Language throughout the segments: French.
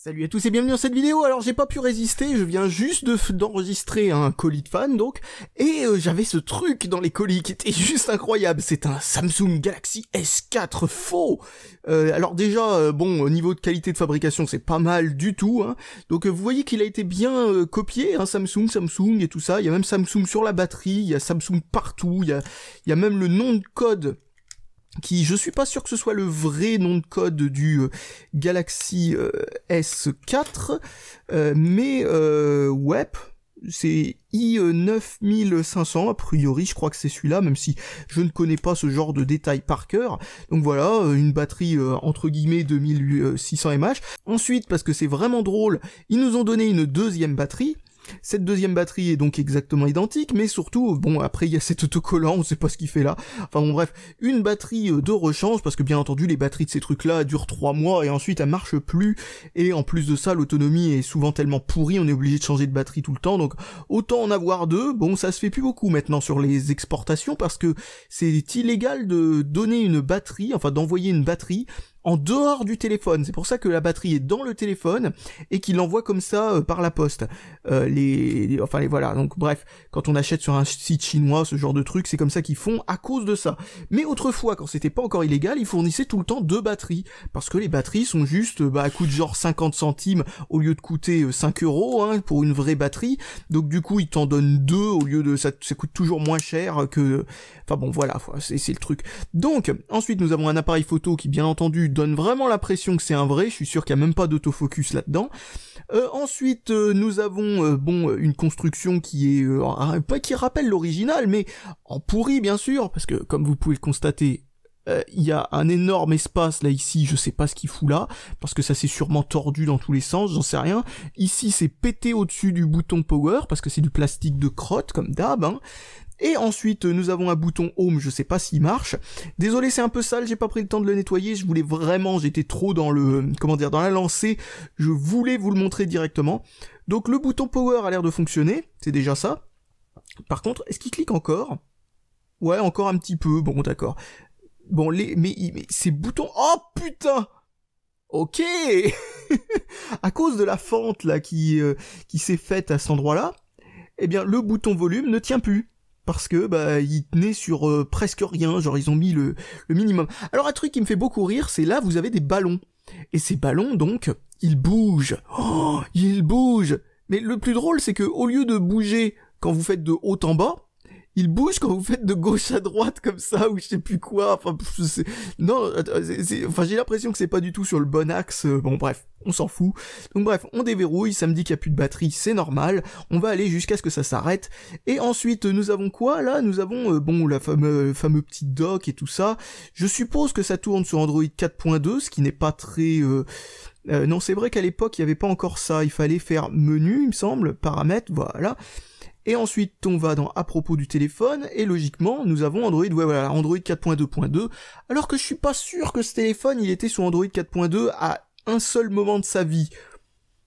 Salut à tous et bienvenue dans cette vidéo. Alors j'ai pas pu résister, je viens juste d'enregistrer un colis de fan donc, et j'avais ce truc dans les colis qui était juste incroyable. C'est un Samsung Galaxy S4 faux. Alors déjà, bon, au niveau de qualité de fabrication c'est pas mal du tout, hein. Donc vous voyez qu'il a été bien copié, hein, Samsung et tout ça. Il y a même Samsung sur la batterie, il y a Samsung partout, il y a même le nom de code qui, je suis pas sûr que ce soit le vrai nom de code du Galaxy S4, mais ouais, c'est i9500, a priori je crois que c'est celui-là, même si je ne connais pas ce genre de détails par cœur. Donc voilà, une batterie entre guillemets 2600 mAh. Ensuite, parce que c'est vraiment drôle, ils nous ont donné une deuxième batterie. Cette deuxième batterie est donc exactement identique, mais surtout, bon, après il y a cet autocollant, on sait pas ce qu'il fait là. Enfin bon bref, une batterie de rechange, parce que bien entendu les batteries de ces trucs-là durent 3 mois et ensuite elles marchent plus, et en plus de ça l'autonomie est souvent tellement pourrie, on est obligé de changer de batterie tout le temps, donc autant en avoir deux. Bon, ça se fait plus beaucoup maintenant sur les exportations, parce que c'est illégal de donner une batterie, enfin d'envoyer une batterie en dehors du téléphone. C'est pour ça que la batterie est dans le téléphone et qu'il l'envoie comme ça par la poste. Voilà. Donc bref, quand on achète sur un site chinois, ce genre de truc, c'est comme ça qu'ils font à cause de ça. Mais autrefois, quand c'était pas encore illégal, ils fournissaient tout le temps deux batteries, parce que les batteries sont juste, coûtent genre 50 centimes au lieu de coûter 5 €, hein, pour une vraie batterie. Donc du coup, ils t'en donnent deux au lieu de ça coûte toujours moins cher que. Enfin bon, voilà, c'est le truc. Donc ensuite, nous avons un appareil photo qui, bien entendu, donne vraiment l'impression que c'est un vrai. Je suis sûr qu'il n'y a même pas d'autofocus là-dedans. Ensuite, nous avons une construction qui est pas qui rappelle l'original, mais en pourri bien sûr, parce que comme vous pouvez le constater, il y a un énorme espace là ici, je sais pas ce qu'il fout là, parce que ça s'est sûrement tordu dans tous les sens, j'en sais rien. Ici c'est pété au-dessus du bouton power, parce que c'est du plastique de crotte comme d'hab, hein. Et ensuite, nous avons un bouton home, je sais pas s'il marche. Désolé, c'est un peu sale, j'ai pas pris le temps de le nettoyer, je voulais vraiment, j'étais trop dans dans la lancée, je voulais vous le montrer directement. Donc le bouton power a l'air de fonctionner, c'est déjà ça. Par contre, est-ce qu'il clique encore? Ouais, encore un petit peu, bon d'accord. Bon, mais ces boutons... Oh putain! Ok. À cause de la fente là qui s'est faite à cet endroit-là, eh bien le bouton volume ne tient plus. Parce que il tenait sur presque rien, genre ils ont mis le minimum. Alors un truc qui me fait beaucoup rire, c'est là vous avez des ballons. Et ces ballons donc, ils bougent. Oh, ils bougent. Mais le plus drôle c'est que au lieu de bouger quand vous faites de haut en bas, il bouge quand vous faites de gauche à droite comme ça, ou je sais plus quoi, enfin, j'ai l'impression que c'est pas du tout sur le bon axe, bon bref, on s'en fout. Donc bref, on déverrouille, ça me dit qu'il y a plus de batterie, c'est normal, on va aller jusqu'à ce que ça s'arrête, et ensuite, nous avons quoi, là? Nous avons, la fameux petit dock et tout ça. Je suppose que ça tourne sur Android 4.2, ce qui n'est pas très... non, c'est vrai qu'à l'époque, il n'y avait pas encore ça, il fallait faire menu, il me semble, paramètres, voilà. Et ensuite, on va dans à propos du téléphone, et logiquement, nous avons Android 4.2.2, alors que je suis pas sûr que ce téléphone, il était sur Android 4.2 à un seul moment de sa vie.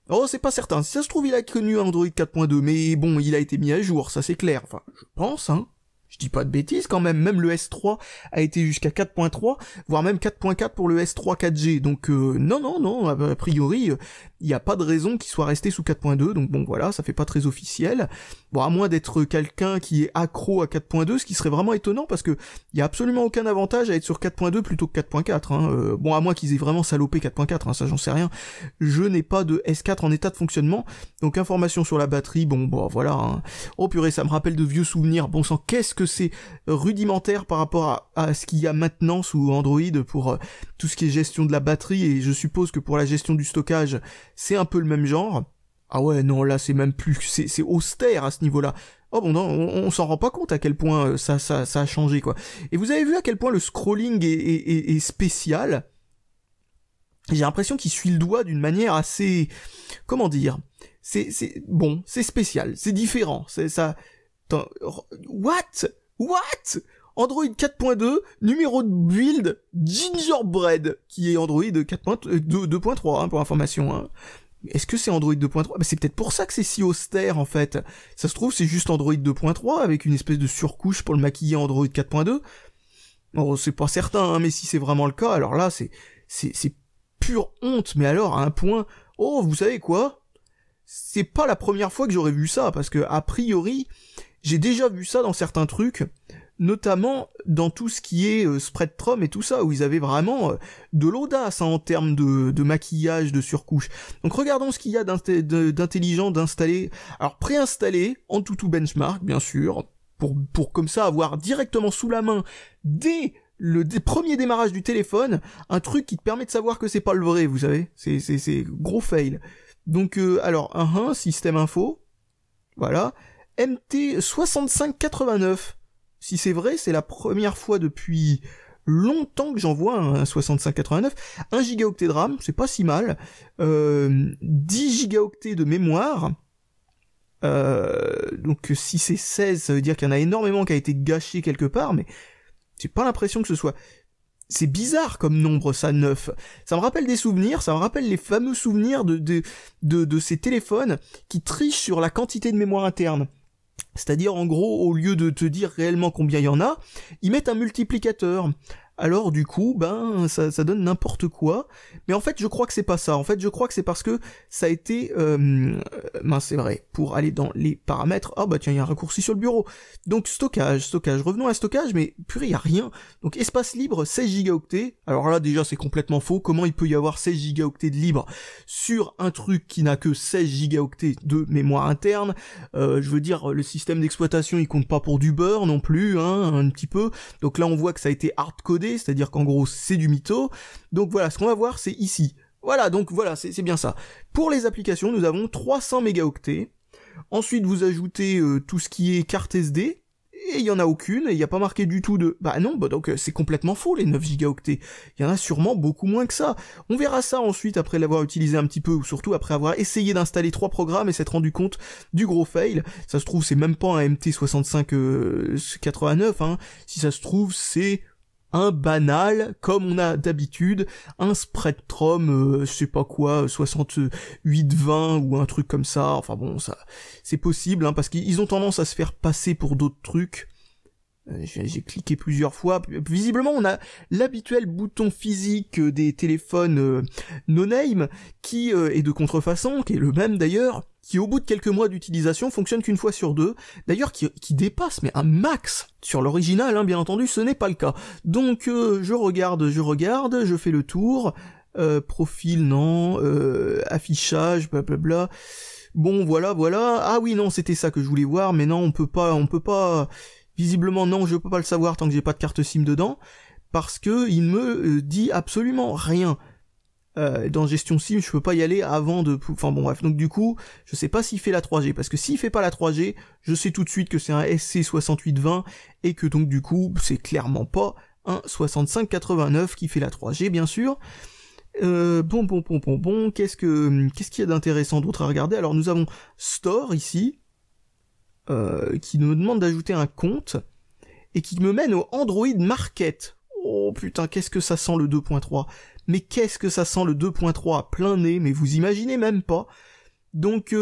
Oh, c'est pas certain. Si ça se trouve, il a connu Android 4.2, mais bon, il a été mis à jour, ça c'est clair. Enfin, je pense, hein. Je dis pas de bêtises quand même, le S3 a été jusqu'à 4.3, voire même 4.4 pour le S3 4G, donc non, a priori, il n'y a pas de raison qu'il soit resté sous 4.2, donc bon voilà, ça fait pas très officiel. Bon, à moins d'être quelqu'un qui est accro à 4.2, ce qui serait vraiment étonnant, parce que il y a absolument aucun avantage à être sur 4.2 plutôt que 4.4, hein. Bon, à moins qu'ils aient vraiment salopé 4.4, hein, ça j'en sais rien. Je n'ai pas de S4 en état de fonctionnement, donc information sur la batterie, bon voilà, hein. Oh purée, ça me rappelle de vieux souvenirs, bon sang, qu'est-ce que c'est rudimentaire par rapport à ce qu'il y a maintenant sous Android pour tout ce qui est gestion de la batterie, et je suppose que pour la gestion du stockage, c'est un peu le même genre. Ah ouais, non, là c'est même plus, c'est austère à ce niveau-là. Oh bon, non, on s'en rend pas compte à quel point ça a changé, quoi. Et vous avez vu à quel point le scrolling est spécial. J'ai l'impression qu'il suit le doigt d'une manière assez... Comment dire? C'est spécial, c'est différent, c'est ça... What? Android 4.2, numéro de build, Gingerbread, qui est Android 2.3, hein, pour information, hein. Est-ce que c'est Android 2.3? C'est peut-être pour ça que c'est si austère, en fait. Ça se trouve, c'est juste Android 2.3, avec une espèce de surcouche pour le maquiller Android 4.2. Bon, c'est pas certain, hein, mais si c'est vraiment le cas, alors là, c'est pure honte, mais alors, à un point... Oh, vous savez quoi? C'est pas la première fois que j'aurais vu ça, parce que a priori, j'ai déjà vu ça dans certains trucs, notamment dans tout ce qui est Spreadtrum et tout ça, où ils avaient vraiment de l'audace en termes de maquillage, de surcouche. Donc regardons ce qu'il y a d'intelligent d'installer. Alors préinstaller AnTuTu Benchmark, bien sûr, pour comme ça avoir directement sous la main, dès le premier démarrage du téléphone, un truc qui te permet de savoir que c'est pas le vrai, vous savez. C'est gros fail. Donc alors, système info, voilà, MT6589. Si c'est vrai, c'est la première fois depuis longtemps que j'en vois un 6589. 1 gigaoctet de RAM, c'est pas si mal. 10 gigaoctets de mémoire. Donc si c'est 16, ça veut dire qu'il y en a énormément qui a été gâché quelque part, mais j'ai pas l'impression que ce soit... C'est bizarre comme nombre, ça, 9. Ça me rappelle des souvenirs, ça me rappelle les fameux souvenirs de ces téléphones qui trichent sur la quantité de mémoire interne. C'est-à-dire, en gros, au lieu de te dire réellement combien il y en a, ils mettent un multiplicateur. Alors, du coup, ça donne n'importe quoi. Mais en fait, je crois que c'est pas ça. En fait, je crois que c'est parce que ça a été... c'est vrai. Pour aller dans les paramètres... Ah bah tiens, il y a un raccourci sur le bureau. Donc, stockage. Revenons à stockage, mais purée, il y a rien. Donc, espace libre, 16 gigaoctets. Alors là, déjà, c'est complètement faux. Comment il peut y avoir 16 gigaoctets de libre sur un truc qui n'a que 16 gigaoctets de mémoire interne? Je veux dire, le système d'exploitation, il compte pas pour du beurre non plus, hein, un petit peu. Donc là, on voit que ça a été hard-codé, c'est-à-dire qu'en gros c'est du mytho. Donc voilà, ce qu'on va voir c'est ici. Voilà, donc voilà, c'est bien ça. Pour les applications, nous avons 300 mégaoctets. Ensuite, vous ajoutez tout ce qui est carte SD, et il y en a aucune, et il n'y a pas marqué du tout de... donc c'est complètement faux les 9 gigaoctets. Il y en a sûrement beaucoup moins que ça. On verra ça ensuite après l'avoir utilisé un petit peu, ou surtout après avoir essayé d'installer 3 programmes et s'être rendu compte du gros fail. Ça se trouve, c'est même pas un MT6589, hein. Si ça se trouve, c'est... un banal, comme on a d'habitude, un Spreadtrum, je sais pas quoi, 6820 ou un truc comme ça, enfin bon, ça, c'est possible, hein, parce qu'ils ont tendance à se faire passer pour d'autres trucs. J'ai cliqué plusieurs fois, visiblement on a l'habituel bouton physique des téléphones no-name, qui est de contrefaçon, qui est le même d'ailleurs, qui au bout de quelques mois d'utilisation fonctionne qu'une fois sur deux, d'ailleurs qui dépasse mais un max sur l'original, hein, bien entendu ce n'est pas le cas. Donc je regarde, je fais le tour, profil non, affichage, blablabla, bon voilà, ah oui non c'était ça que je voulais voir, mais non on peut pas, visiblement non je peux pas le savoir tant que j'ai pas de carte SIM dedans, parce que il me dit absolument rien. Dans gestion SIM, je peux pas y aller avant de... Enfin bon bref, donc du coup, je sais pas s'il fait la 3G, parce que s'il fait pas la 3G, je sais tout de suite que c'est un SC6820, et que donc du coup, c'est clairement pas un 6589 qui fait la 3G, bien sûr. Qu'est-ce qu'il y a d'intéressant d'autre à regarder? Alors nous avons Store ici, qui nous demande d'ajouter un compte, et qui me mène au Android Market. Oh putain, qu'est-ce que ça sent le 2.3? Mais qu'est-ce que ça sent le 2.3 à plein nez, mais vous imaginez même pas. Donc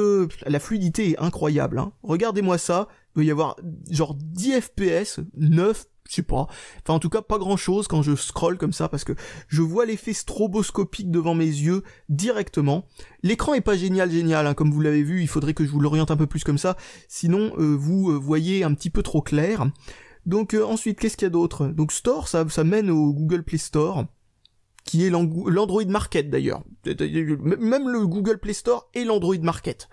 la fluidité est incroyable, hein. Regardez-moi ça, il doit y avoir genre 10 FPS, 9, je sais pas. Enfin en tout cas pas grand chose quand je scrolle comme ça, parce que je vois l'effet stroboscopique devant mes yeux directement. L'écran est pas génial, hein, comme vous l'avez vu, il faudrait que je vous l'oriente un peu plus comme ça, sinon vous voyez un petit peu trop clair. Donc ensuite, qu'est-ce qu'il y a d'autre? Donc Store, ça mène au Google Play Store, qui est l'Android Market d'ailleurs. Même le Google Play Store et l'Android Market.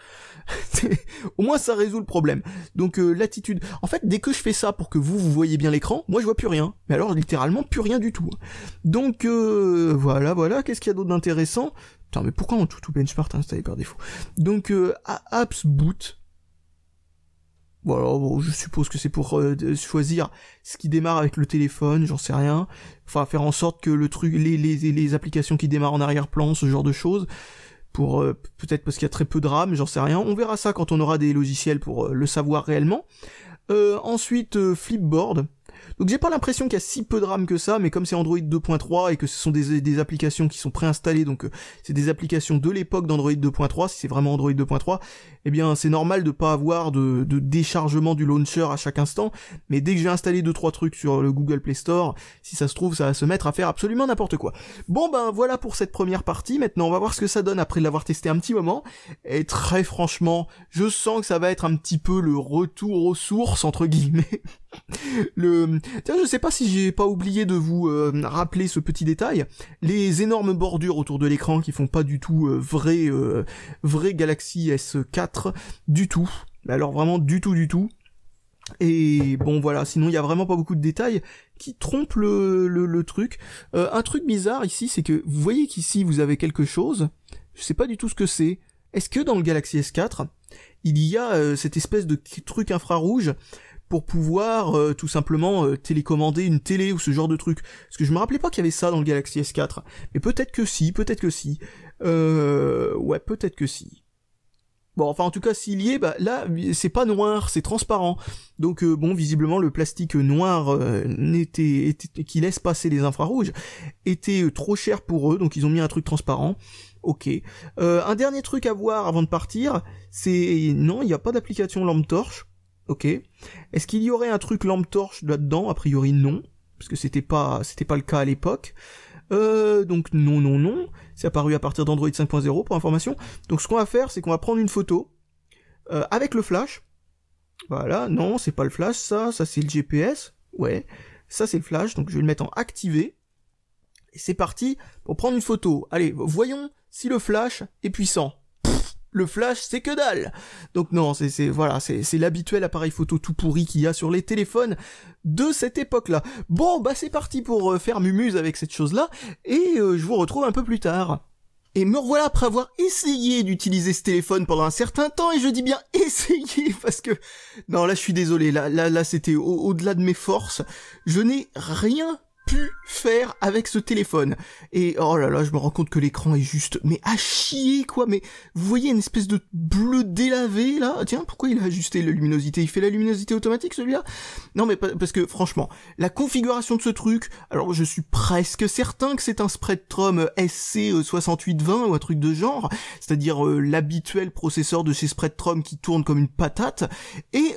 Au moins ça résout le problème. Donc l'attitude... En fait, dès que je fais ça pour que vous voyez bien l'écran, moi je vois plus rien. Mais alors littéralement plus rien du tout. Donc voilà, qu'est-ce qu'il y a d'autre d'intéressant? Putain, mais pourquoi AnTuTu Benchmark installé par défaut? Donc Apps Boot. Voilà, bon, je suppose que c'est pour choisir ce qui démarre avec le téléphone, j'en sais rien. Enfin, faire en sorte que le truc, les applications qui démarrent en arrière-plan, ce genre de choses, pour peut-être parce qu'il y a très peu de RAM, j'en sais rien. On verra ça quand on aura des logiciels pour le savoir réellement. Ensuite, Flipboard. Donc j'ai pas l'impression qu'il y a si peu de RAM que ça, mais comme c'est Android 2.3 et que ce sont des applications qui sont préinstallées, donc c'est des applications de l'époque d'Android 2.3, si c'est vraiment Android 2.3, eh bien c'est normal de pas avoir de déchargement du launcher à chaque instant, mais dès que j'ai installé 2-3 trucs sur le Google Play Store, si ça se trouve ça va se mettre à faire absolument n'importe quoi. Bon ben voilà pour cette première partie, maintenant on va voir ce que ça donne après l'avoir testé un petit moment, et très franchement, je sens que ça va être un petit peu le retour aux sources, entre guillemets. Tiens, je sais pas si j'ai pas oublié de vous rappeler ce petit détail, les énormes bordures autour de l'écran qui font pas du tout vrai Galaxy S4 du tout, alors vraiment du tout. Et bon voilà, sinon il y a vraiment pas beaucoup de détails qui trompent le truc. Un truc bizarre ici, c'est que vous voyez qu'ici vous avez quelque chose, je sais pas du tout ce que c'est. Est-ce que dans le Galaxy S4, il y a cette espèce de truc infrarouge pour pouvoir tout simplement télécommander une télé ou ce genre de truc? Parce que je me rappelais pas qu'il y avait ça dans le Galaxy S4. Mais peut-être que si. Ouais, peut-être que si. Bon, enfin en tout cas s'il y est, bah là c'est pas noir, c'est transparent. Donc bon, visiblement le plastique noir qui laisse passer les infrarouges était trop cher pour eux, donc ils ont mis un truc transparent. Ok. Un dernier truc à voir avant de partir, c'est non, il n'y a pas d'application lampe torche. Ok. Est-ce qu'il y aurait un truc lampe torche là-dedans? A priori non, parce que c'était pas le cas à l'époque. Donc non. C'est apparu à partir d'Android 5.0 pour information. Donc ce qu'on va faire, c'est qu'on va prendre une photo avec le flash. Voilà, non, c'est pas le flash, ça c'est le GPS. Ouais, ça c'est le flash, donc je vais le mettre en activé. Et c'est parti pour prendre une photo. Allez, voyons si le flash est puissant. Le flash, c'est que dalle. Donc non, c'est l'habituel appareil photo tout pourri qu'il y a sur les téléphones de cette époque-là. Bon, bah c'est parti pour faire mumuse avec cette chose-là, et je vous retrouve un peu plus tard. Et me revoilà après avoir essayé d'utiliser ce téléphone pendant un certain temps, et je dis bien essayé, parce que... Non, là je suis désolé, là c'était au-delà de mes forces. Je n'ai rien pu faire avec ce téléphone. Et oh là là, je me rends compte que l'écran est juste, mais à chier quoi, mais vous voyez une espèce de bleu délavé là. Tiens, pourquoi il a ajusté la luminosité? Il fait la luminosité automatique celui-là? Non mais parce que franchement, la configuration de ce truc, alors je suis presque certain que c'est un Spreadtrum SC6820 ou un truc de genre, c'est-à-dire l'habituel processeur de chez Spreadtrum qui tourne comme une patate, et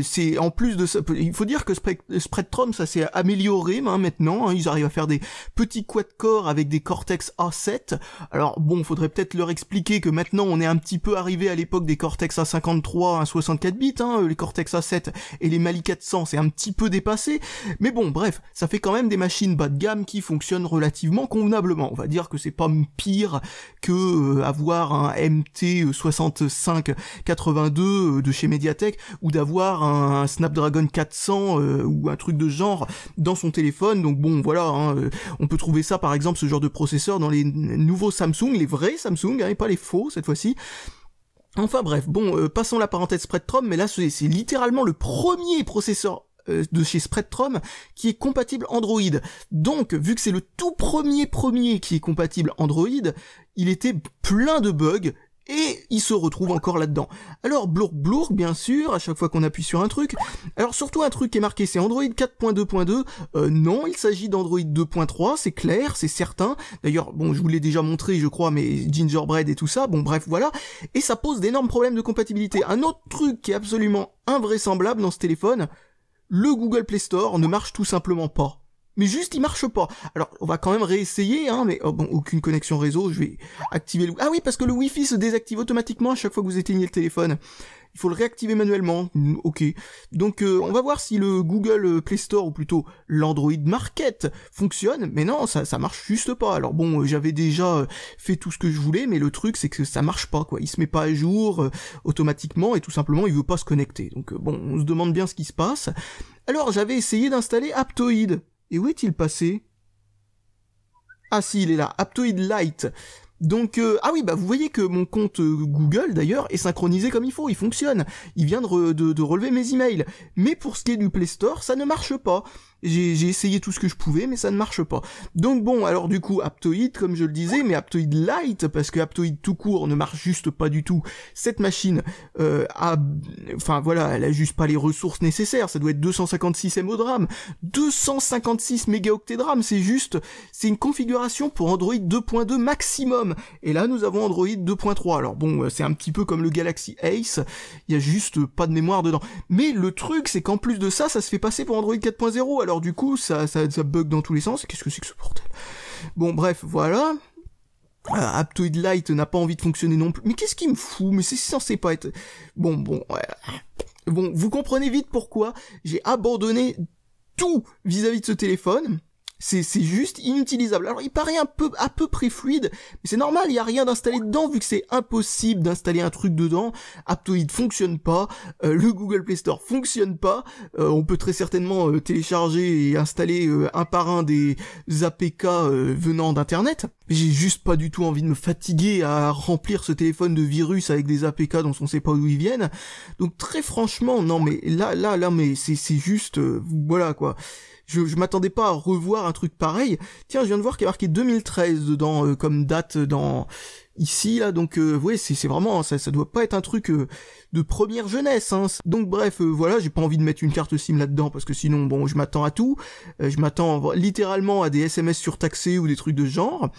c'est en plus de ça, il faut dire que Spreadtrum ça s'est amélioré maintenant, ils arrivent à faire des petits quad-core avec des Cortex A7. Alors bon, faudrait peut-être leur expliquer que maintenant on est un petit peu arrivé à l'époque des Cortex A53, 64 bits, les Cortex A7 et les Mali 400, c'est un petit peu dépassé, mais bon, bref, ça fait quand même des machines bas de gamme qui fonctionnent relativement convenablement. On va dire que c'est pas pire que avoir un MT 6582 de chez Mediatek, ou d'avoir un Snapdragon 400 ou un truc de genre dans son téléphone. Donc bon, voilà, on peut trouver ça par exemple, ce genre de processeur dans les nouveaux Samsung, les vrais Samsung, et pas les faux cette fois-ci. Enfin bref, bon, passons la parenthèse Spreadtrum, mais là c'est littéralement le premier processeur de chez Spreadtrum qui est compatible Android. Donc, vu que c'est le tout premier qui est compatible Android, il était plein de bugs, et il se retrouve encore là-dedans. Alors, blourk, bien sûr, à chaque fois qu'on appuie sur un truc. Alors, surtout un truc qui est marqué, c'est Android 4.2.2. Non, il s'agit d'Android 2.3, c'est clair, c'est certain. D'ailleurs, bon, je vous l'ai déjà montré, je crois, mais Gingerbread et tout ça, bon, bref, voilà. Et ça pose d'énormes problèmes de compatibilité. Un autre truc qui est absolument invraisemblable dans ce téléphone, le Google Play Store ne marche tout simplement pas. Mais juste il marche pas. Alors on va quand même réessayer, mais bon, aucune connexion réseau, je vais activer le... Ah oui, parce que le Wi-Fi se désactive automatiquement à chaque fois que vous éteignez le téléphone. Il faut le réactiver manuellement. Ok. Donc on va voir si le Google Play Store, ou plutôt l'Android Market, fonctionne. Mais non, ça marche juste pas. Alors bon, j'avais déjà fait tout ce que je voulais, mais le truc c'est que ça marche pas, quoi. Il se met pas à jour automatiquement, et tout simplement il veut pas se connecter. Donc bon, on se demande bien ce qui se passe. Alors j'avais essayé d'installer Aptoide. Et où est-il passé? Ah si, il est là, Aptoide Lite. Donc, ah oui, bah vous voyez que mon compte Google, d'ailleurs, est synchronisé comme il faut, il fonctionne. Il vient de relever mes emails. Mais pour ce qui est du Play Store, ça ne marche pas. J'ai essayé tout ce que je pouvais, mais ça ne marche pas. Donc bon, alors du coup, Aptoide, comme je le disais, mais Aptoide Lite, parce que Aptoide tout court ne marche juste pas du tout. Cette machine enfin voilà, elle a juste pas les ressources nécessaires. Ça doit être 256 MO de RAM, 256 mégaoctets de RAM. C'est une configuration pour Android 2.2 maximum. Et là, nous avons Android 2.3. Alors bon, c'est un petit peu comme le Galaxy Ace. Il y a juste pas de mémoire dedans. Mais le truc, c'est qu'en plus de ça se fait passer pour Android 4.0. Alors du coup, ça bug dans tous les sens. Qu'est-ce que c'est que ce bordel? Bon, bref, voilà. Aptoide Lite n'a pas envie de fonctionner non plus. Mais qu'est-ce qui me fout? Mais c'est censé pas être... Bon, ouais. Bon, vous comprenez vite pourquoi j'ai abandonné tout vis-à-vis de ce téléphone. C'est juste inutilisable. Alors il paraît à peu près fluide, mais c'est normal, il y a rien d'installé dedans vu que c'est impossible d'installer un truc dedans. Aptoide fonctionne pas, le Google Play Store fonctionne pas. On peut très certainement télécharger et installer un par un des APK venant d'internet. J'ai juste pas du tout envie de me fatiguer à remplir ce téléphone de virus avec des APK dont on sait pas d'où ils viennent. Donc très franchement, non mais là mais c'est juste voilà quoi. Je m'attendais pas à revoir un truc pareil. Tiens, je viens de voir qu'il y a marqué 2013 dedans comme date dans ici là, donc ouais, c'est vraiment ça doit pas être un truc de première jeunesse hein. Donc bref, voilà, j'ai pas envie de mettre une carte SIM là-dedans parce que sinon bon, je m'attends à tout. Je m'attends littéralement à des SMS surtaxés ou des trucs de ce genre.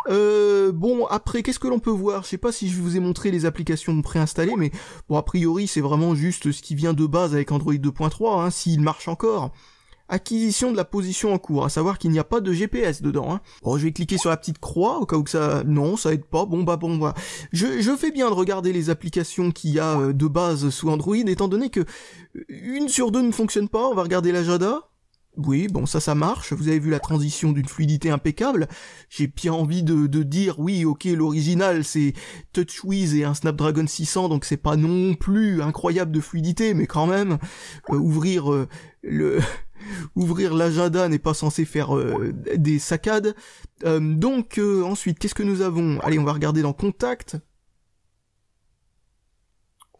Bon, après qu'est-ce que l'on peut voir? Je sais pas si je vous ai montré les applications préinstallées, mais bon, a priori, c'est vraiment juste ce qui vient de base avec Android 2.3 hein, s'il marche encore. Acquisition de la position en cours, à savoir qu'il n'y a pas de GPS dedans. Hein. Bon, je vais cliquer sur la petite croix, au cas où que ça... Non, ça aide pas, bon, voilà. Je fais bien de regarder les applications qu'il y a de base sous Android, étant donné que une sur deux ne fonctionne pas. On va regarder l'agenda. Oui, bon, ça marche. Vous avez vu la transition d'une fluidité impeccable. J'ai bien envie de dire, oui, ok, l'original, c'est TouchWiz et un Snapdragon 600, donc c'est pas non plus incroyable de fluidité, mais quand même, ouvrir l'agenda n'est pas censé faire des saccades. Donc ensuite, qu'est-ce que nous avons? Allez, on va regarder dans Contact.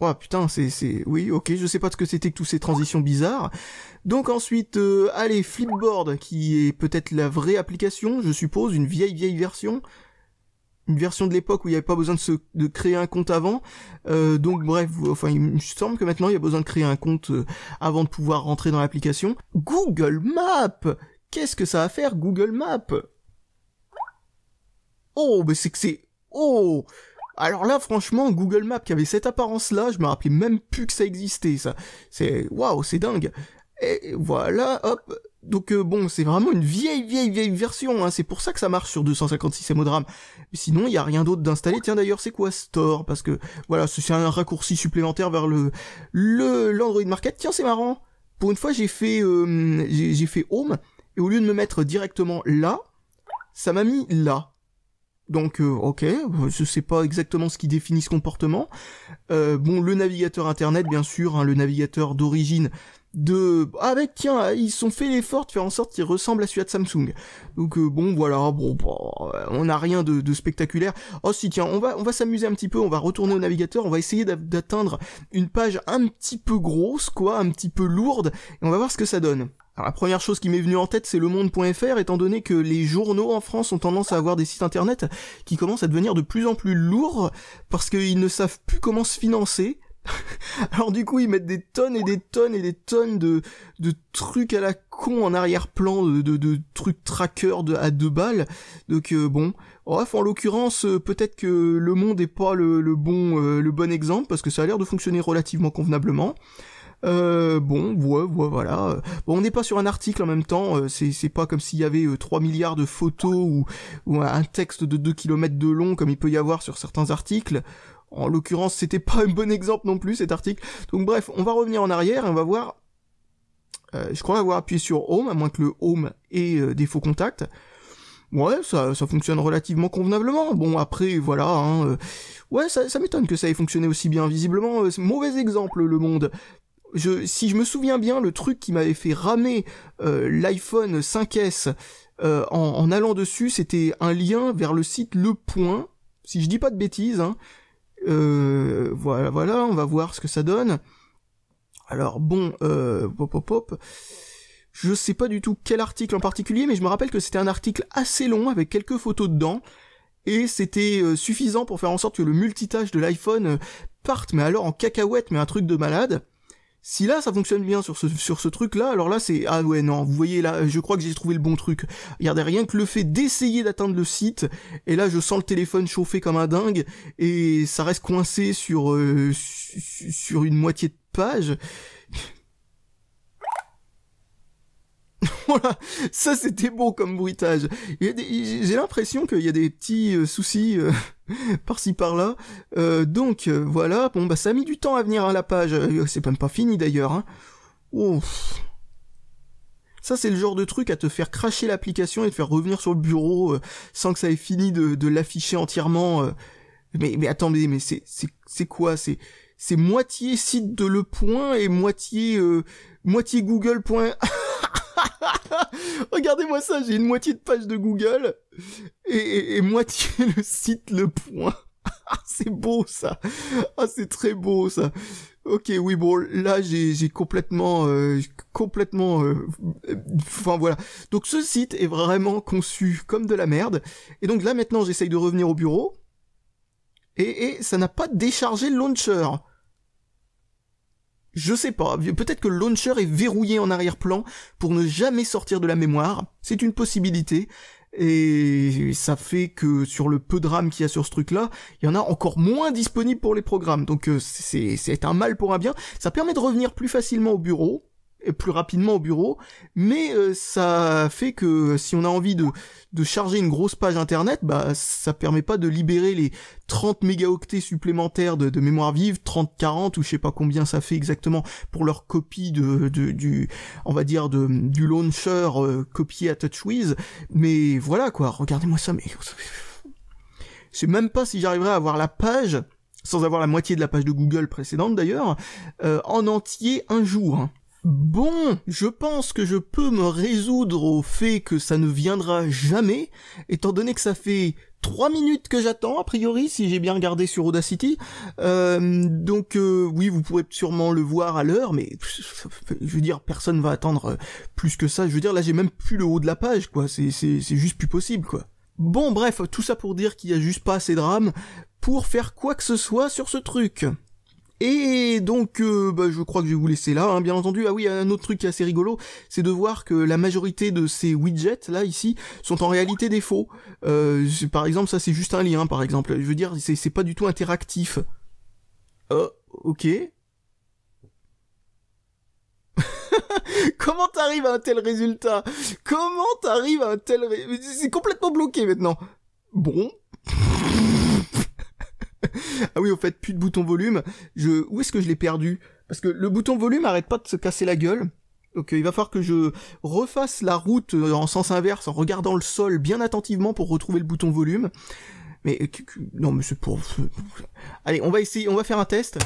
Oh putain, oui, ok, je sais pas ce que c'était que toutes ces transitions bizarres. Donc ensuite, allez, Flipboard, qui est peut-être la vraie application, je suppose, une vieille version. Une version de l'époque où il n'y avait pas besoin de créer un compte avant. Donc bref, enfin il me semble que maintenant il y a besoin de créer un compte avant de pouvoir rentrer dans l'application. Google Maps! Qu'est-ce que ça va faire Google Maps? Oh, mais c'est que c'est... Oh! Alors là, franchement, Google Maps qui avait cette apparence-là, je me rappelais même plus que ça existait, ça. Waouh, c'est dingue. Et voilà, hop. Donc bon, c'est vraiment une vieille version, hein. C'est pour ça que ça marche sur 256 MO de RAM. Mais sinon, il y a rien d'autre d'installé. Tiens d'ailleurs, c'est quoi Store? Parce que voilà, c'est un raccourci supplémentaire vers l'Android Market. Tiens, c'est marrant. Pour une fois, j'ai fait Home et au lieu de me mettre directement là, ça m'a mis là. Donc ok, je sais pas exactement ce qui définit ce comportement. Bon, le navigateur internet bien sûr, hein, le navigateur d'origine tiens, ils sont fait l'effort de faire en sorte qu'il ressemble à celui de Samsung. Donc bon voilà, on n'a rien de spectaculaire. Oh si tiens, on va s'amuser un petit peu, on va retourner au navigateur, on va essayer d'atteindre une page un petit peu grosse quoi, un petit peu lourde et on va voir ce que ça donne. Alors la première chose qui m'est venue en tête, c'est lemonde.fr, étant donné que les journaux en France ont tendance à avoir des sites internet qui commencent à devenir de plus en plus lourds parce qu'ils ne savent plus comment se financer. Alors du coup ils mettent des tonnes et des tonnes et des tonnes de trucs à la con en arrière-plan, de trucs trackers à 2 balles. Donc bon, bref, en l'occurrence peut-être que Le Monde est pas le bon exemple parce que ça a l'air de fonctionner relativement convenablement. Bon, voilà. Bon, on n'est pas sur un article en même temps, c'est pas comme s'il y avait 3 milliards de photos ou un texte de 2 kilomètres de long comme il peut y avoir sur certains articles. En l'occurrence, c'était pas un bon exemple non plus cet article. Donc bref, on va revenir en arrière et on va voir... je crois avoir appuyé sur Home, à moins que le Home ait des faux contacts. Ouais, ça fonctionne relativement convenablement. Bon, après, voilà, hein, ouais, ça m'étonne que ça ait fonctionné aussi bien. Visiblement, mauvais exemple, Le Monde. Si je me souviens bien, le truc qui m'avait fait ramer l'iPhone 5S en allant dessus, c'était un lien vers le site Le Point, si je dis pas de bêtises, hein. Voilà, on va voir ce que ça donne. Alors bon, Je sais pas du tout quel article en particulier, mais je me rappelle que c'était un article assez long avec quelques photos dedans, et c'était suffisant pour faire en sorte que le multitâche de l'iPhone parte, mais alors en cacahuète, mais un truc de malade. Si là ça fonctionne bien sur ce truc là, alors là c'est... Ah ouais non, vous voyez là, je crois que j'ai trouvé le bon truc. Regardez, rien que le fait d'essayer d'atteindre le site, et là je sens le téléphone chauffer comme un dingue, et ça reste coincé sur une moitié de page. Voilà, ça c'était beau comme bruitage. J'ai l'impression qu'il y a des petits soucis par-ci par-là. Donc voilà, bon bah ça a mis du temps à venir à la page. C'est même pas fini d'ailleurs. Hein. Ouf. Ça c'est le genre de truc à te faire cracher l'application et te faire revenir sur le bureau sans que ça ait fini de l'afficher entièrement. Mais attendez, mais c'est quoi? C'est moitié site de Le Point et moitié Google. Regardez-moi ça, j'ai une moitié de page de Google et moitié le site Le Point. C'est beau ça. Ah c'est très beau ça. Ok, oui bon, là j'ai complètement enfin voilà. Donc ce site est vraiment conçu comme de la merde. Et donc là maintenant j'essaye de revenir au bureau et ça n'a pas déchargé le launcher. Je sais pas, peut-être que le launcher est verrouillé en arrière-plan pour ne jamais sortir de la mémoire, c'est une possibilité, et ça fait que sur le peu de RAM qu'il y a sur ce truc-là, il y en a encore moins disponible pour les programmes, donc c'est un mal pour un bien. Ça permet de revenir plus facilement au bureau, et plus rapidement au bureau, mais ça fait que si on a envie de charger une grosse page internet, bah ça permet pas de libérer les 30 mégaoctets supplémentaires de mémoire vive, 30-40 ou je sais pas combien ça fait exactement pour leur copie du on va dire du launcher copié à TouchWiz, mais voilà quoi, regardez-moi ça, mais je sais même pas si j'arriverai à avoir la page sans avoir la moitié de la page de Google précédente d'ailleurs en entier un jour. Hein. Bon, je pense que je peux me résoudre au fait que ça ne viendra jamais, étant donné que ça fait 3 minutes que j'attends, a priori, si j'ai bien regardé sur Audacity. Donc oui, vous pourrez sûrement le voir à l'heure, mais je veux dire, personne va attendre plus que ça. Je veux dire, là j'ai même plus le haut de la page, quoi. C'est juste plus possible, quoi. Bon, bref, tout ça pour dire qu'il y a juste pas assez de RAM pour faire quoi que ce soit sur ce truc. Et donc, je crois que je vais vous laisser là, hein, bien entendu. Ah oui, un autre truc qui est assez rigolo, c'est de voir que la majorité de ces widgets, là, ici, sont en réalité des faux. Par exemple, ça, c'est juste un lien, par exemple. Je veux dire, c'est pas du tout interactif. Ok. Comment t'arrives à un tel résultat? C'est complètement bloqué, maintenant. Bon... Ah oui, au fait, plus de bouton volume. Où est-ce que je l'ai perdu? Parce que le bouton volume arrête pas de se casser la gueule. Donc il va falloir que je refasse la route en sens inverse en regardant le sol bien attentivement pour retrouver le bouton volume. Mais non, mais c'est pour... Allez, on va essayer, on va faire un test.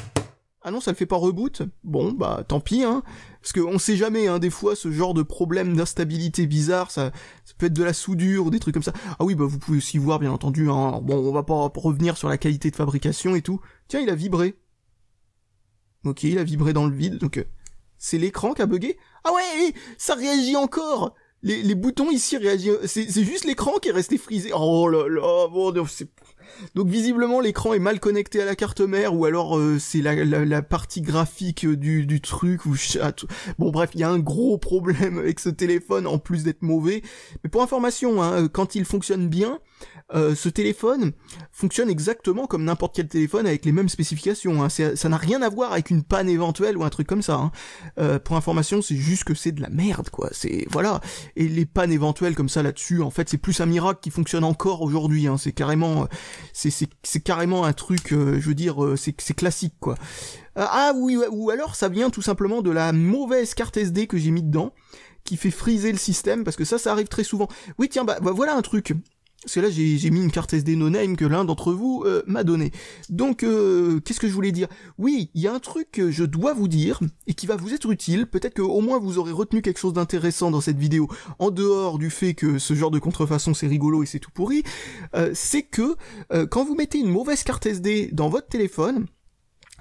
Ah non, ça le fait pas reboot. Bon, bah tant pis, hein. Parce que on sait jamais, hein, des fois, ce genre de problème d'instabilité bizarre, ça peut être de la soudure ou des trucs comme ça. Ah oui, bah vous pouvez aussi voir, bien entendu, hein. Bon, on va pas revenir sur la qualité de fabrication et tout. Tiens, il a vibré. Ok, il a vibré dans le vide, donc... c'est l'écran qui a bugué. Ah ouais, ça réagit encore. Les boutons ici réagissent. C'est juste l'écran qui est resté frisé. Oh là là, bon, c'est... Donc visiblement l'écran est mal connecté à la carte mère, ou alors c'est la partie graphique du truc, ou bon bref, il y a un gros problème avec ce téléphone en plus d'être mauvais. Mais pour information, hein, quand il fonctionne bien, ce téléphone fonctionne exactement comme n'importe quel téléphone avec les mêmes spécifications, hein. Ça n'a rien à voir avec une panne éventuelle ou un truc comme ça, hein. Pour information, c'est juste que c'est de la merde, quoi. C'est voilà. Et les pannes éventuelles comme ça là-dessus, en fait, c'est plus un miracle qui fonctionne encore aujourd'hui, hein. C'est carrément c'est carrément un truc, je veux dire, c'est classique, quoi. Ah oui, ou alors ça vient tout simplement de la mauvaise carte SD que j'ai mis dedans, qui fait friser le système, parce que ça arrive très souvent. Oui, tiens, bah voilà un truc. Parce que là, j'ai mis une carte SD no-name que l'un d'entre vous m'a donné. Donc, qu'est-ce que je voulais dire? Oui, il y a un truc que je dois vous dire, et qui va vous être utile. Peut-être qu'au moins vous aurez retenu quelque chose d'intéressant dans cette vidéo, en dehors du fait que ce genre de contrefaçon c'est rigolo et c'est tout pourri. C'est que, quand vous mettez une mauvaise carte SD dans votre téléphone,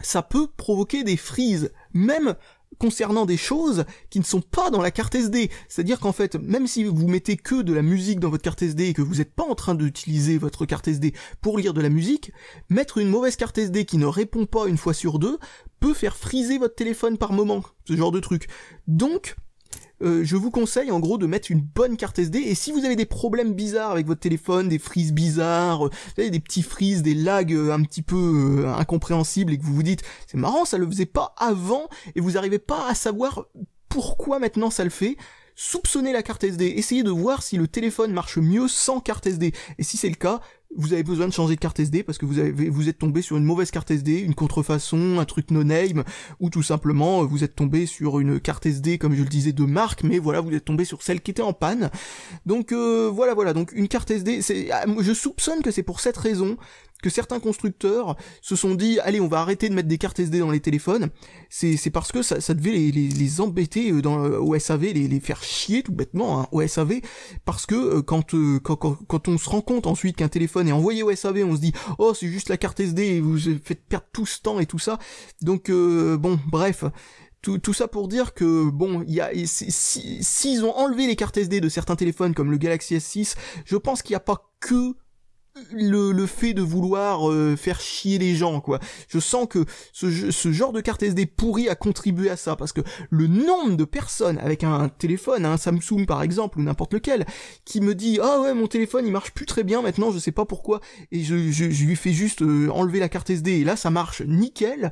ça peut provoquer des freezes, même concernant des choses qui ne sont pas dans la carte SD. C'est-à-dire qu'en fait, même si vous mettez que de la musique dans votre carte SD et que vous n'êtes pas en train d'utiliser votre carte SD pour lire de la musique, mettre une mauvaise carte SD qui ne répond pas une fois sur deux peut faire friser votre téléphone par moment, ce genre de truc. Donc, je vous conseille en gros de mettre une bonne carte SD, et si vous avez des problèmes bizarres avec votre téléphone, des freezes bizarres, vous savez, des petits freezes, des lags un petit peu incompréhensibles, et que vous vous dites c'est marrant, ça le faisait pas avant, et vous n'arrivez pas à savoir pourquoi maintenant ça le fait, soupçonnez la carte SD, essayez de voir si le téléphone marche mieux sans carte SD, et si c'est le cas, vous avez besoin de changer de carte SD parce que vous êtes tombé sur une mauvaise carte SD, une contrefaçon, un truc no-name, ou tout simplement vous êtes tombé sur une carte SD, comme je le disais, de marque, mais voilà, vous êtes tombé sur celle qui était en panne. Donc voilà, donc une carte SD, je soupçonne que c'est pour cette raison que certains constructeurs se sont dit allez, on va arrêter de mettre des cartes SD dans les téléphones. C'est parce que ça devait les embêter au SAV, les faire chier tout bêtement hein, au SAV, parce que quand on se rend compte ensuite qu'un téléphone est envoyé au SAV, on se dit oh c'est juste la carte SD et vous faites perdre tout ce temps et tout ça. Donc bon bref. Tout ça pour dire que bon, s'ils ont enlevé les cartes SD de certains téléphones comme le Galaxy S6, je pense qu'il n'y a pas que le fait de vouloir faire chier les gens quoi. Je sens que ce genre de carte SD pourrie a contribué à ça, parce que le nombre de personnes avec un téléphone, un Samsung par exemple ou n'importe lequel, qui me dit ah ouais mon téléphone il marche plus très bien maintenant, je sais pas pourquoi, et je lui fais juste enlever la carte SD et là ça marche nickel.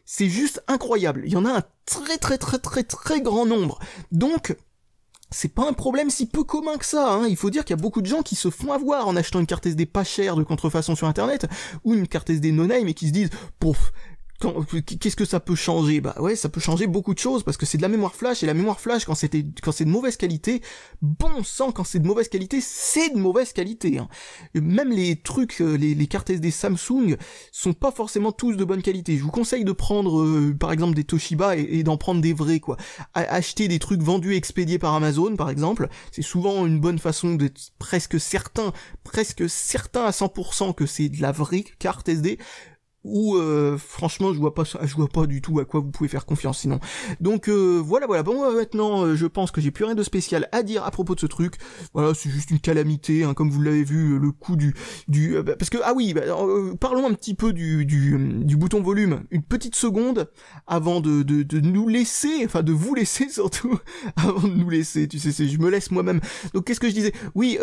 C'est juste incroyable. Il y en a un très grand nombre. Donc c'est pas un problème si peu commun que ça, hein. Il faut dire qu'il y a beaucoup de gens qui se font avoir en achetant une carte SD pas chère de contrefaçon sur internet, ou une carte SD no-name, et qui se disent, pouf, qu'est-ce que ça peut changer? Bah ouais, ça peut changer beaucoup de choses, parce que c'est de la mémoire flash, et la mémoire flash, quand c'est de mauvaise qualité, bon sang, quand c'est de mauvaise qualité, c'est de mauvaise qualité, hein. Et même les trucs, les cartes SD Samsung sont pas forcément tous de bonne qualité. Je vous conseille de prendre, par exemple, des Toshiba et d'en prendre des vrais, quoi. Acheter des trucs vendus et expédiés par Amazon, par exemple, c'est souvent une bonne façon d'être presque certain à 100% que c'est de la vraie carte SD. Ou franchement je vois pas du tout à quoi vous pouvez faire confiance sinon. Donc voilà. Bon maintenant je pense que j'ai plus rien de spécial à dire à propos de ce truc. Voilà, c'est juste une calamité hein, comme vous l'avez vu, le coup du parce que ah oui, parlons un petit peu du bouton volume, une petite seconde avant de nous laisser, enfin de vous laisser surtout avant de nous laisser, tu sais, je me laisse moi-même. Donc qu'est-ce que je disais? Oui,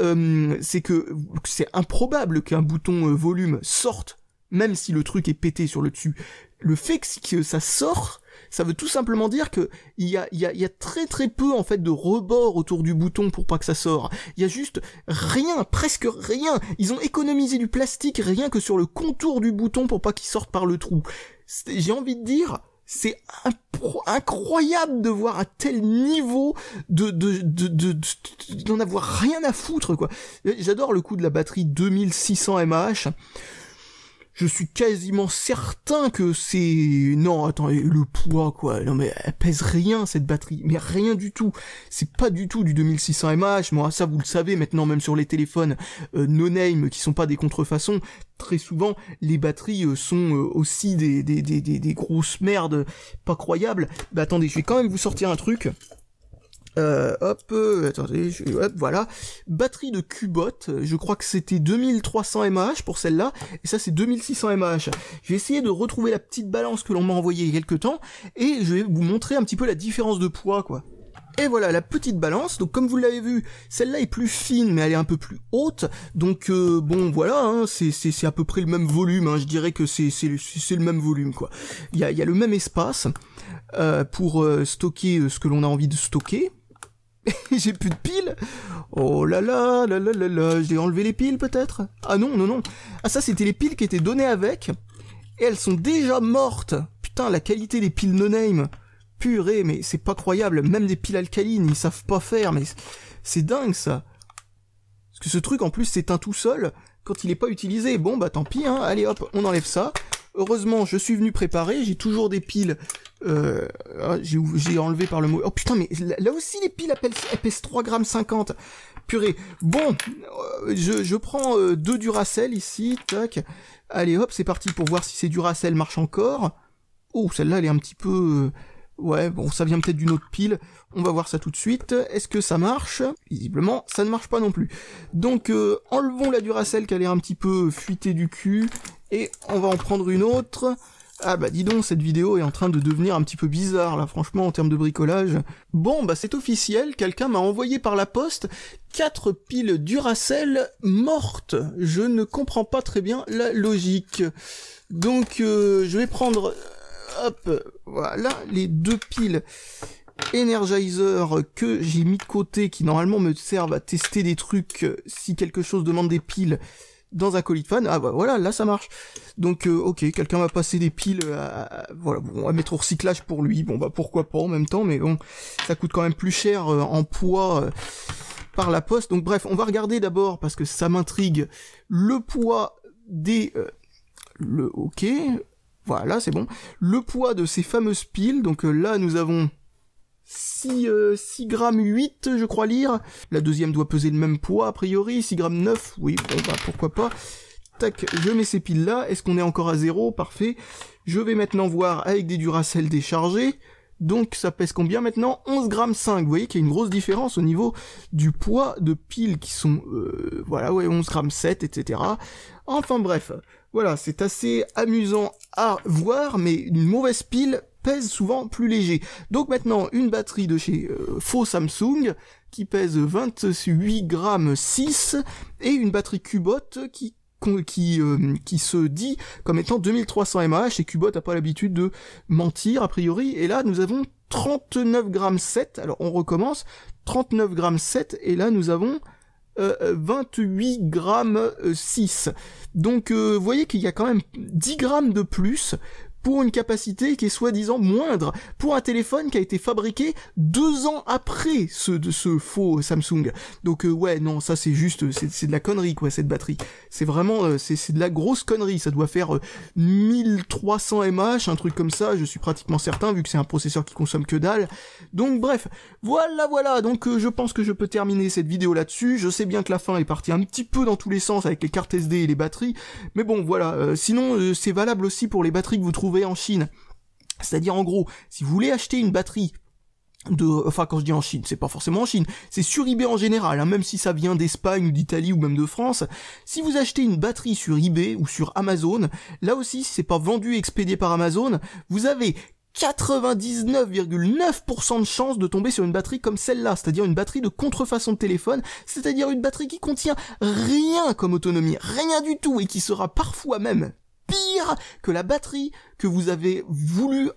c'est que c'est improbable qu'un bouton volume sorte même si le truc est pété sur le dessus. Le fait que ça sort, ça veut tout simplement dire que il y a très peu en fait de rebord autour du bouton pour pas que ça sorte. Il y a juste rien, presque rien. Ils ont économisé du plastique rien que sur le contour du bouton pour pas qu'il sorte par le trou. J'ai envie de dire, c'est incroyable de voir un tel niveau d'en avoir rien à foutre quoi. J'adore le coup de la batterie 2600 mAh. Je suis quasiment certain que c'est... Non, attends, le poids, quoi. Non, mais elle pèse rien, cette batterie. Mais rien du tout. C'est pas du tout du 2600 mAh. Moi, ça, vous le savez, maintenant, même sur les téléphones no-name, qui sont pas des contrefaçons, très souvent, les batteries sont aussi des grosses merdes pas croyables. Bah, attendez, je vais quand même vous sortir un truc. Attendez, hop, voilà. Batterie de Qbot, je crois que c'était 2300 mAh pour celle-là, et ça c'est 2600 mAh. Je vais essayer de retrouver la petite balance que l'on m'a envoyée il y a quelques temps, et je vais vous montrer un petit peu la différence de poids, quoi. Et voilà la petite balance, donc comme vous l'avez vu, celle-là est plus fine mais elle est un peu plus haute, donc bon voilà, hein, c'est à peu près le même volume, hein, je dirais que c'est le même volume quoi. Il y a le même espace pour stocker ce que l'on a envie de stocker. J'ai plus de piles. Oh là là, j'ai enlevé les piles peut-être. Ah non. Ah ça c'était les piles qui étaient données avec, et elles sont déjà mortes. Putain, la qualité des piles no-name. Purée, mais c'est pas croyable, même des piles alcalines, ils savent pas faire, mais c'est dingue ça. Parce que ce truc en plus s'éteint tout seul quand il est pas utilisé. Bon bah tant pis, hein, allez hop, on enlève ça. Heureusement, je suis venu préparer, j'ai toujours des piles, j'ai enlevé par le mot. Oh putain, mais là aussi les piles elles pèsent 3,50 g. Purée. Bon, je prends 2 Duracell ici, tac. Allez hop, c'est parti pour voir si ces Duracell marchent encore. Oh, celle-là elle est un petit peu... Ouais, bon, ça vient peut-être d'une autre pile. On va voir ça tout de suite. Est-ce que ça marche? Visiblement, ça ne marche pas non plus. Donc, enlevons la Duracell qui a l'air un petit peu fuitée du cul. Et on va en prendre une autre. Ah bah dis donc, cette vidéo est en train de devenir un petit peu bizarre, là, franchement, en termes de bricolage. Bon, bah c'est officiel, quelqu'un m'a envoyé par la poste 4 piles Duracell mortes. Je ne comprends pas très bien la logique. Donc, je vais prendre, hop, voilà, les 2 piles Energizer que j'ai mis de côté, qui normalement me servent à tester des trucs si quelque chose demande des piles dans un colis de fan. Ah bah voilà, là ça marche. Donc ok, quelqu'un m'a passé des piles, voilà, bon, on va mettre au recyclage pour lui, bon bah pourquoi pas en même temps, mais bon, ça coûte quand même plus cher en poids par la poste. Donc bref, on va regarder d'abord, parce que ça m'intrigue, le poids des... ok, voilà, c'est bon. Le poids de ces fameuses piles, donc là nous avons 6 grammes 8, je crois lire. La deuxième doit peser le même poids, a priori. 6 grammes 9, oui, bon, bah, pourquoi pas. Tac, je mets ces piles là. Est-ce qu'on est encore à 0? Parfait. Je vais maintenant voir avec des Duracell déchargés. Donc, ça pèse combien maintenant? 11 grammes 5. Vous voyez qu'il y a une grosse différence au niveau du poids de piles qui sont, voilà, ouais, 11 grammes 7, etc. Enfin, bref. Voilà, c'est assez amusant à voir, mais une mauvaise pile pèse souvent plus léger. Donc maintenant, une batterie de chez faux Samsung qui pèse 28 grammes 6 et une batterie Cubot qui se dit comme étant 2300 mAh, et Cubot n'a pas l'habitude de mentir a priori, et là nous avons 39 grammes 7, alors on recommence, 39 grammes 7, et là nous avons 28 grammes 6. Donc vous voyez qu'il y a quand même 10 grammes de plus pour une capacité qui est soi-disant moindre, pour un téléphone qui a été fabriqué 2 ans après ce faux Samsung. Donc ouais, non, ça c'est juste, c'est de la connerie quoi, cette batterie. C'est vraiment, c'est de la grosse connerie, ça doit faire 1300 mAh, un truc comme ça, je suis pratiquement certain, vu que c'est un processeur qui consomme que dalle. Donc bref, voilà, donc je pense que je peux terminer cette vidéo là-dessus. Je sais bien que la fin est partie un petit peu dans tous les sens avec les cartes SD et les batteries, mais bon voilà, sinon c'est valable aussi pour les batteries que vous trouvez en Chine. C'est-à-dire en gros, si vous voulez acheter une batterie enfin quand je dis en Chine, c'est pas forcément en Chine, c'est sur eBay en général, hein, même si ça vient d'Espagne ou d'Italie ou même de France, si vous achetez une batterie sur eBay ou sur Amazon, là aussi si c'est pas vendu et expédié par Amazon, vous avez 99,9% de chance de tomber sur une batterie comme celle-là, c'est-à-dire une batterie de contrefaçon de téléphone, c'est-à-dire une batterie qui contient rien comme autonomie, rien du tout, et qui sera parfois même pire que la batterie que vous avez voulu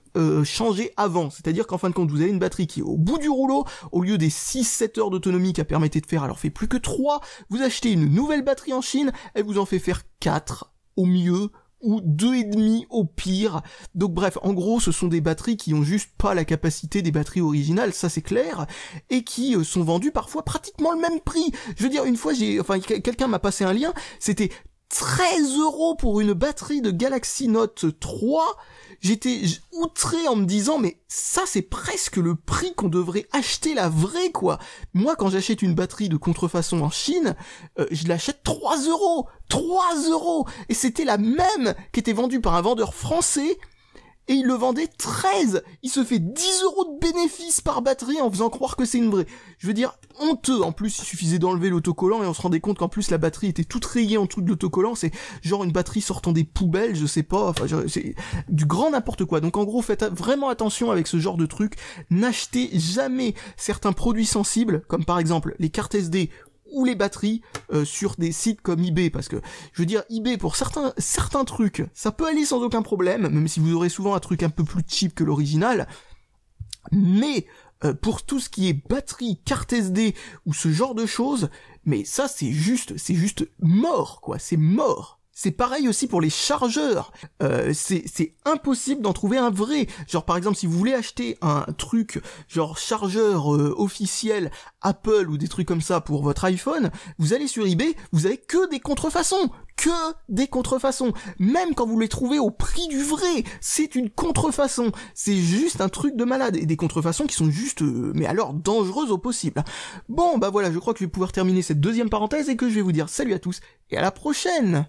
changer avant. C'est-à-dire qu'en fin de compte, vous avez une batterie qui est au bout du rouleau, au lieu des 6-7 heures d'autonomie qu'elle permettait de faire, elle en fait plus que 3, vous achetez une nouvelle batterie en Chine, elle vous en fait faire 4 au mieux, ou 2,5 au pire. Donc bref, en gros, ce sont des batteries qui ont juste pas la capacité des batteries originales, ça c'est clair, et qui sont vendues parfois pratiquement le même prix. Je veux dire, une fois, quelqu'un m'a passé un lien, c'était 13 € pour une batterie de Galaxy Note 3, j'étais outré en me disant mais ça c'est presque le prix qu'on devrait acheter la vraie quoi. Moi quand j'achète une batterie de contrefaçon en Chine, je l'achète 3 €, 3 €, et c'était la même qui était vendue par un vendeur français. Et il le vendait 13. Il se fait 10 € de bénéfice par batterie en faisant croire que c'est une vraie. Je veux dire, honteux. En plus, il suffisait d'enlever l'autocollant et on se rendait compte qu'en plus la batterie était toute rayée en dessous de l'autocollant. C'est genre une batterie sortant des poubelles, je sais pas. Enfin, c'est du grand n'importe quoi. Donc en gros, faites vraiment attention avec ce genre de truc. N'achetez jamais certains produits sensibles, comme par exemple les cartes SD ou les batteries sur des sites comme eBay, parce que je veux dire eBay pour certains trucs ça peut aller sans aucun problème, même si vous aurez souvent un truc un peu plus cheap que l'original, mais pour tout ce qui est batterie, carte SD ou ce genre de choses, mais ça c'est juste mort quoi, c'est mort. C'est pareil aussi pour les chargeurs, c'est impossible d'en trouver un vrai. Genre par exemple si vous voulez acheter un truc genre chargeur officiel Apple ou des trucs comme ça pour votre iPhone, vous allez sur eBay, vous avez que des contrefaçons. Même quand vous les trouvez au prix du vrai, c'est une contrefaçon. C'est juste un truc de malade. Et des contrefaçons qui sont juste, mais alors dangereuses au possible. Bon bah voilà, je crois que je vais pouvoir terminer cette deuxième parenthèse et que je vais vous dire salut à tous et à la prochaine.